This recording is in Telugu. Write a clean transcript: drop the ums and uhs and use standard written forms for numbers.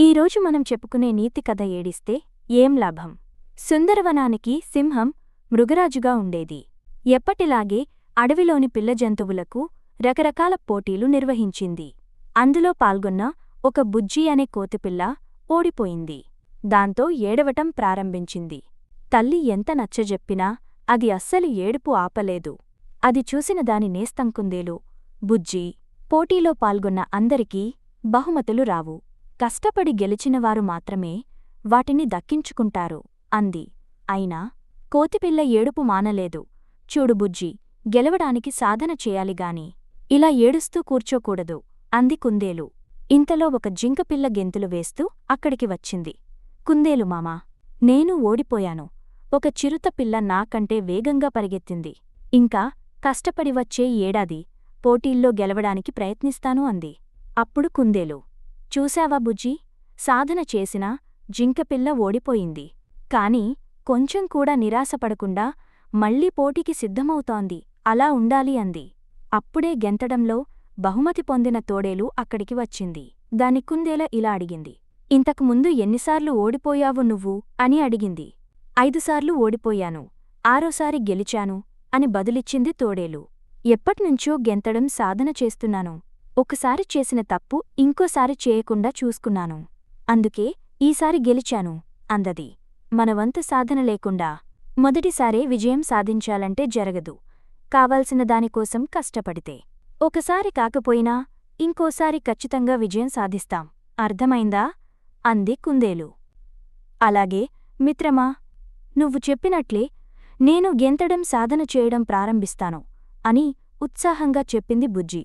ఈరోజు మనం చెప్పుకునే నీతి కథ ఏడిస్తే ఏం లాభం. సుందరవనానికి సింహం మృగరాజుగా ఉండేది. ఎప్పటిలాగే అడవిలోని పిల్ల జంతువులకు రకరకాల పోటీలు నిర్వహించింది. అందులో పాల్గొన్న ఒక బుజ్జి అనే కోతిపిల్ల ఓడిపోయింది. దాంతో ఏడవటం ప్రారంభించింది. తల్లి ఎంత నచ్చజెప్పినా అది అస్సలు ఏడుపు ఆపలేదు. అది చూసిన దాని నేస్తం కుందేలు, బుజ్జి, పోటీలో పాల్గొన్న అందరికీ బహుమతులు రావు. కష్టపడి గెలిచినవారు మాత్రమే వాటిని దక్కించుకుంటారు అంది. అయినా కోతిపిల్ల ఏడుపు మానలేదు. చూడు బుజ్జి, గెలవడానికి సాధన చేయాలిగాని ఇలా ఏడుస్తూ కూర్చోకూడదు అంది కుందేలు. ఇంతలో ఒక జింకపిల్ల గెంతులు వేస్తూ అక్కడికి వచ్చింది. కుందేలు మామా, నేను ఓడిపోయాను. ఒక చిరుతపిల్ల నాకంటే వేగంగా పరిగెత్తింది. ఇంకా కష్టపడి వచ్చే ఏడాది పోటీల్లో గెలవడానికి ప్రయత్నిస్తాను అంది. అప్పుడు కుందేలు, చూశావా బుజ్జీ, సాధన చేసినా జింకపిల్ల ఓడిపోయింది. కాని కొంచెం కూడా నిరాశపడకుండా మళ్లీ పోటీకి సిద్ధమవుతోంది. అలా ఉండాలి అంది. అప్పుడే గెంతడంలో బహుమతి పొందిన తోడేలు అక్కడికి వచ్చింది. దాని కుందేల ఇలా అడిగింది. ఇంతకు ముందు ఎన్నిసార్లు ఓడిపోయావు నువ్వు అని అడిగింది. 5 సార్లు ఓడిపోయాను, 6సారి గెలిచాను అని బదులిచ్చింది తోడేలు. ఎప్పట్నుంచో గెంతడం సాధన చేస్తున్నాను. ఒకసారి చేసిన తప్పు ఇంకోసారి చేయకుండా చూసుకున్నాను. అందుకే ఈసారి గెలిచాను అందది. మనవంతు సాధన లేకుండా మొదటిసారే విజయం సాధించాలంటే జరగదు. కావాల్సిన దానికోసం కష్టపడితే ఒకసారి కాకపోయినా ఇంకోసారి ఖచ్చితంగా విజయం సాధిస్తాం. అర్థమైందా అంది కుందేలు. అలాగే మిత్రమా, నువ్వు చెప్పినట్లే నేను గెంతడం సాధన చేయడం ప్రారంభిస్తాను అని ఉత్సాహంగా చెప్పింది బుజ్జి.